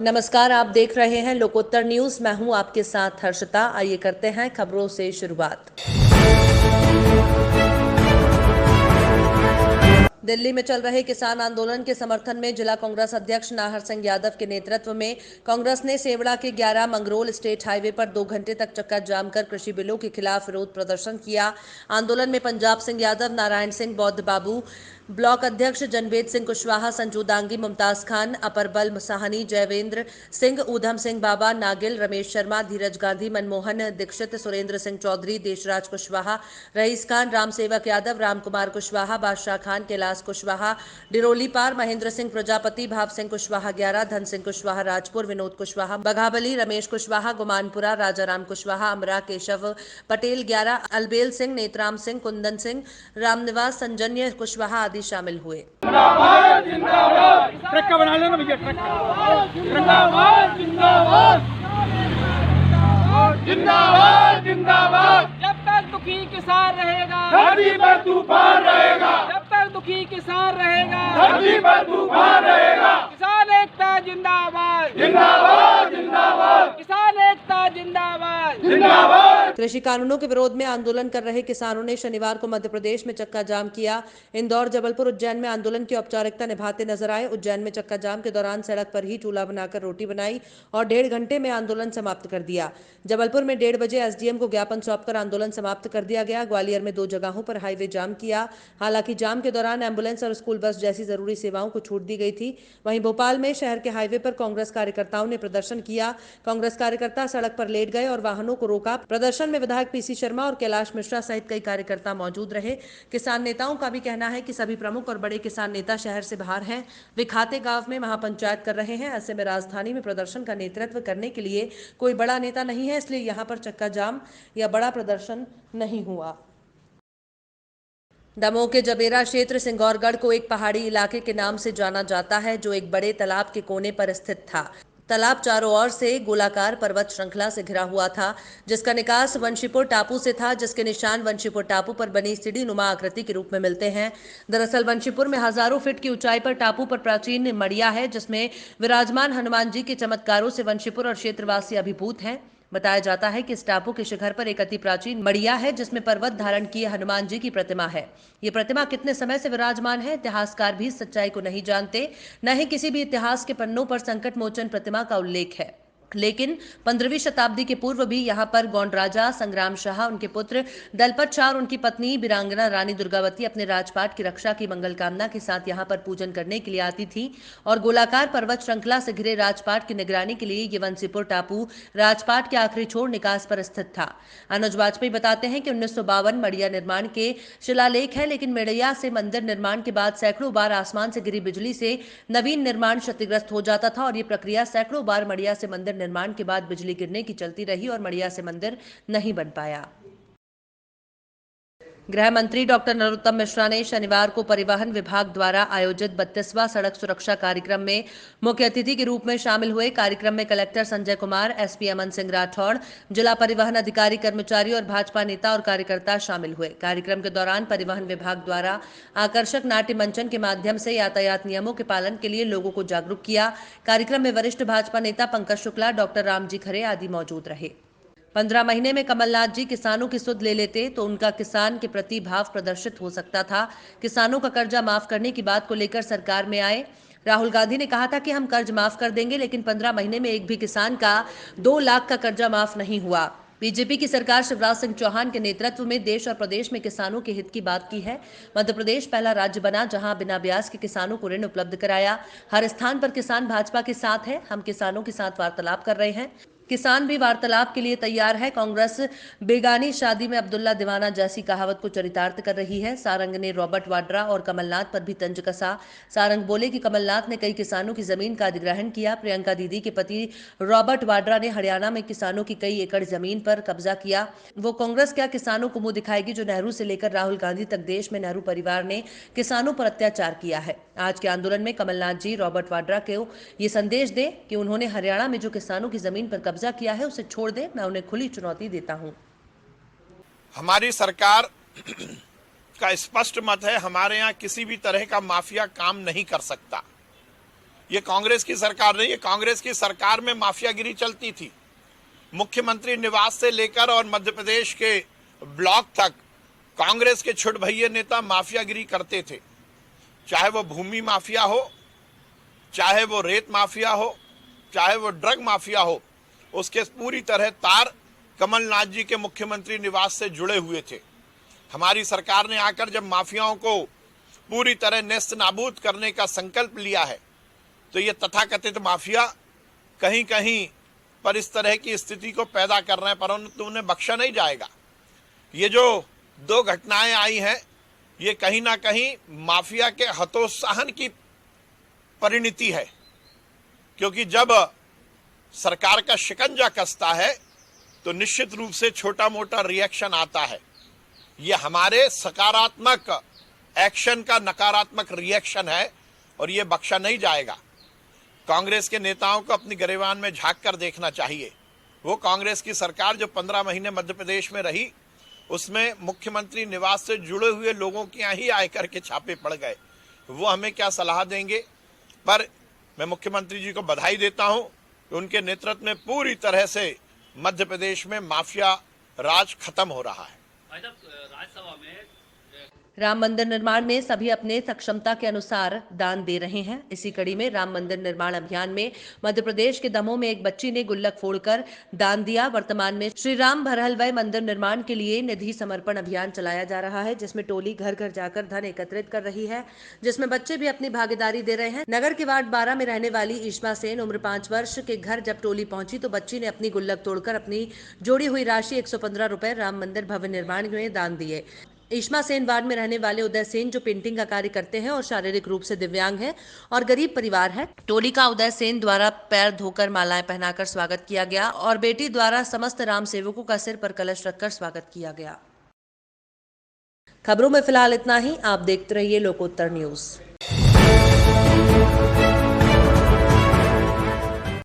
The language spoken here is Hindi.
नमस्कार, आप देख रहे हैं लोकोत्तर न्यूज। मैं हूं आपके साथ हर्षिता। आइए करते हैं खबरों से शुरुआत। दिल्ली में चल रहे किसान आंदोलन के समर्थन में जिला कांग्रेस अध्यक्ष नाहर सिंह यादव के नेतृत्व में कांग्रेस ने सेवड़ा के 11 मंगरोल स्टेट हाईवे पर 2 घंटे तक चक्का जाम कर कृषि बिलों के खिलाफ विरोध प्रदर्शन किया। आंदोलन में पंजाब सिंह यादव, नारायण सिंह, बौद्ध बाबू, ब्लॉक अध्यक्ष जनवेद सिंह कुशवाहा, संजू दांगी, मुमताज खान, अपर बल साहनी, जयवेंद्र सिंह, ऊधम सिंह बाबा, नागिल, रमेश शर्मा, धीरज गांधी, मनमोहन दीक्षित, सुरेंद्र सिंह चौधरी, देशराज कुशवाहा, रईस खान, राम सेवक यादव, राम कुमार कुशवाहा, बादशाह खान, कैलाश कुशवाहा, डिरोली पार, महेंद्र सिंह प्रजापति, भाव सिंह कुशवाहा 11, धन सिंह कुशवाहा राजपुर, विनोद कुशवाहा बघाबली, रमेश कुशवाहा गुमानपुरा, राजाराम कुशवाहा अमरा, केशव पटेल 11, अलबेल सिंह, नेतराम सिंह, कुंदन सिंह, रामनिवास, संजन्य कुशवाहा आदि शामिल हुए। ट्रक का बना लेना भैया, ट्रक जिंदाबाद जिंदाबाद जिंदाबाद जिंदाबाद। जब तक दुखी किसान रहेगा धरती पर तूफान रहेगा। जब तक दुखी किसान रहेगा धरती पर तूफान रहेगा। किसान एकता जिंदाबाद जिंदाबाद जिंदाबाद। किसान एकता जिंदाबाद जिंदाबाद। कृषि कानूनों के विरोध में आंदोलन कर रहे किसानों ने शनिवार को मध्य प्रदेश में चक्का जाम किया। इंदौर, जबलपुर, उज्जैन में आंदोलन की औपचारिकता निभाते नजर आए। उज्जैन में चक्का जाम के दौरान सड़क पर ही चूल्हा बनाकर रोटी बनाई और 1.5 घंटे में आंदोलन समाप्त कर दिया। जबलपुर में 1:30 बजे एसडीएम को ज्ञापन सौंपकर आंदोलन समाप्त कर दिया गया। ग्वालियर में 2 जगहों पर हाईवे जाम किया। हालांकि जाम के दौरान एम्बुलेंस और स्कूल बस जैसी जरूरी सेवाओं को छूट दी गई थी। वहीं भोपाल में शहर के हाईवे पर कांग्रेस कार्यकर्ताओं ने प्रदर्शन किया। कांग्रेस कार्यकर्ता सड़क पर लेट गए और वाहनों को रोका। प्रदर्शन में विधायक पीसी शर्मा और कैलाश मिश्रा सहित कई कार्यकर्ता मौजूद रहे। किसान नेताओं का भी कहना है कि सभी प्रमुख और बड़े किसान नेता शहर से बाहर हैं। वे खाते गांव में महापंचायत कर रहे हैं। ऐसे में राजधानी में प्रदर्शन का नेतृत्व करने के लिए कोई बड़ा नेता नहीं है, इसलिए यहां पर चक्का जाम या बड़ा प्रदर्शन नहीं हुआ। दमोह के जबेरा क्षेत्र सिंगौरगढ़ को एक पहाड़ी इलाके के नाम से जाना जाता है, जो एक बड़े तालाब के कोने पर स्थित था। तालाब चारों ओर से गोलाकार पर्वत श्रृंखला से घिरा हुआ था, जिसका निकास वंशीपुर टापू से था, जिसके निशान वंशीपुर टापू पर बनी सीढ़ी नुमा आकृति के रूप में मिलते हैं। दरअसल वंशीपुर में हजारों फीट की ऊंचाई पर टापू पर प्राचीन मड़िया है, जिसमें विराजमान हनुमान जी के चमत्कारों से वंशीपुर और क्षेत्रवासी अभिभूत हैं। बताया जाता है कि इस टापू के शिखर पर एक अति प्राचीन मड़िया है, जिसमें पर्वत धारण किए हनुमान जी की प्रतिमा है। ये प्रतिमा कितने समय से विराजमान है, इतिहासकार भी इस सच्चाई को नहीं जानते। न ही किसी भी इतिहास के पन्नों पर संकट मोचन प्रतिमा का उल्लेख है। लेकिन 15वीं शताब्दी के पूर्व भी यहाँ पर गौंड राजा संग्राम शाह, उनके पुत्र दलपत शाह और उनकी पत्नी वीरांगना रानी दुर्गावती अपने राजपाट की रक्षा की मंगल कामना के साथ यहाँ पर पूजन करने के लिए आती थी और गोलाकार पर्वत श्रृंखला से घिरे राजपाट की निगरानी के लिए ये वंशीपुर टापू राजपाट के आखिरी छोर निकास पर स्थित था। अनुज वाजपेयी बताते हैं कि 1952 मड़िया निर्माण के शिलालेख है, लेकिन मड़िया से मंदिर निर्माण के बाद सैकड़ों बार आसमान से गिरी बिजली से नवीन निर्माण क्षतिग्रस्त हो जाता था और ये प्रक्रिया सैकड़ों बार मड़िया से मंदिर निर्माण के बाद बिजली गिरने की चलती रही और मड़िया से मंदिर नहीं बन पाया। गृह मंत्री डॉक्टर नरोत्तम मिश्रा ने शनिवार को परिवहन विभाग द्वारा आयोजित 32वां सड़क सुरक्षा कार्यक्रम में मुख्य अतिथि के रूप में शामिल हुए। कार्यक्रम में कलेक्टर संजय कुमार, एसपी अमन सिंह राठौड़, जिला परिवहन अधिकारी, कर्मचारी और भाजपा नेता और कार्यकर्ता शामिल हुए। कार्यक्रम के दौरान परिवहन विभाग द्वारा आकर्षक नाट्य मंचन के माध्यम से यातायात नियमों के पालन के लिए लोगों को जागरूक किया। कार्यक्रम में वरिष्ठ भाजपा नेता पंकज शुक्ला, डॉक्टर रामजी खरे आदि मौजूद रहे। 15 महीने में कमलनाथ जी किसानों की सुध ले लेते तो उनका किसान के प्रति भाव प्रदर्शित हो सकता था। किसानों का कर्जा माफ करने की बात को लेकर सरकार में आए। राहुल गांधी ने कहा था कि हम कर्ज माफ कर देंगे, लेकिन 15 महीने में एक भी किसान का 2 लाख का कर्जा माफ नहीं हुआ। बीजेपी की सरकार शिवराज सिंह चौहान के नेतृत्व में देश और प्रदेश में किसानों के हित की बात की है। मध्य प्रदेश पहला राज्य बना जहां बिना ब्याज के किसानों को ऋण उपलब्ध कराया। हर स्थान पर किसान भाजपा के साथ है। हम किसानों के साथ वार्तालाप कर रहे हैं। किसान भी वार्तालाप के लिए तैयार है। कांग्रेस बेगानी शादी में अब्दुल्ला दीवाना जैसी कहावत को चरितार्थ कर रही है। सारंग ने रॉबर्ट वाड्रा और कमलनाथ पर भी तंज कसा। सारंग बोले कि कमलनाथ ने कई किसानों की जमीन का अधिग्रहण किया। प्रियंका दीदी के पति रॉबर्ट वाड्रा ने हरियाणा में किसानों की कई एकड़ जमीन पर कब्जा किया। वो कांग्रेस क्या किसानों को मुंह दिखाएगी, जो नेहरू से लेकर राहुल गांधी तक देश में नेहरू परिवार ने किसानों पर अत्याचार किया है। आज के आंदोलन में कमलनाथ जी रॉबर्ट वाड्रा को ये संदेश दें कि उन्होंने हरियाणा में जो किसानों की जमीन पर कब्जा किया है उसे छोड़ दें। मैं उन्हें खुली चुनौती देता हूं। हमारी सरकार का स्पष्ट मत है, हमारे यहाँ किसी भी तरह का माफिया काम नहीं कर सकता। ये कांग्रेस की सरकार नहीं है। कांग्रेस की सरकार में माफियागिरी चलती थी। मुख्यमंत्री निवास से लेकर और मध्य प्रदेश के ब्लॉक तक कांग्रेस के छुट भैया नेता माफियागिरी करते थे, चाहे वो भूमि माफिया हो, चाहे वो रेत माफिया हो, चाहे वो ड्रग माफिया हो। उसके पूरी तरह तार कमलनाथ जी के मुख्यमंत्री निवास से जुड़े हुए थे। हमारी सरकार ने आकर जब माफियाओं को पूरी तरह नेस्त नाबूद करने का संकल्प लिया है, तो ये तथाकथित माफिया कहीं कहीं पर इस तरह की स्थिति को पैदा कर रहे हैं, परंतु उन्हें बख्शा नहीं जाएगा। ये जो 2 घटनाएं आई हैं, ये कहीं ना कहीं माफिया के हतोत्साहन की परिणति है, क्योंकि जब सरकार का शिकंजा कसता है तो निश्चित रूप से छोटा मोटा रिएक्शन आता है। ये हमारे सकारात्मक एक्शन का नकारात्मक रिएक्शन है और ये बख्शा नहीं जाएगा। कांग्रेस के नेताओं को अपनी गिरेबान में झांक कर देखना चाहिए। वो कांग्रेस की सरकार जो 15 महीने मध्य प्रदेश में रही, उसमें मुख्यमंत्री निवास से जुड़े हुए लोगों के यहाँ ही आयकर के छापे पड़ गए। वो हमें क्या सलाह देंगे? पर मैं मुख्यमंत्री जी को बधाई देता हूं कि उनके नेतृत्व में पूरी तरह से मध्य प्रदेश में माफिया राज खत्म हो रहा है। राज्यसभा में राम मंदिर निर्माण में सभी अपने सक्षमता के अनुसार दान दे रहे हैं। इसी कड़ी में राम मंदिर निर्माण अभियान में मध्य प्रदेश के दमोह में एक बच्ची ने गुल्लक फोड़कर दान दिया। वर्तमान में श्री राम भरहलवय मंदिर निर्माण के लिए निधि समर्पण अभियान चलाया जा रहा है, जिसमें टोली घर घर जाकर धन एकत्रित कर रही है, जिसमें बच्चे भी अपनी भागीदारी दे रहे हैं। नगर के वार्ड 12 में रहने वाली ईश्मा सेन उम्र 5 वर्ष के घर जब टोली पहुंची तो बच्ची ने अपनी गुल्लक तोड़कर अपनी जोड़ी हुई राशि 115 रुपए राम मंदिर भवन निर्माण में दान दिए। ईश्मा सेन वार्ड में रहने वाले उदय सेन जो पेंटिंग का कार्य करते हैं और शारीरिक रूप से दिव्यांग हैं और गरीब परिवार है। टोली का उदय सेन द्वारा पैर धोकर मालाएं पहनाकर स्वागत किया गया और बेटी द्वारा समस्त राम सेवकों का सिर पर कलश रखकर स्वागत किया गया। खबरों में फिलहाल इतना ही। आप देखते रहिए लोकोत्तर न्यूज।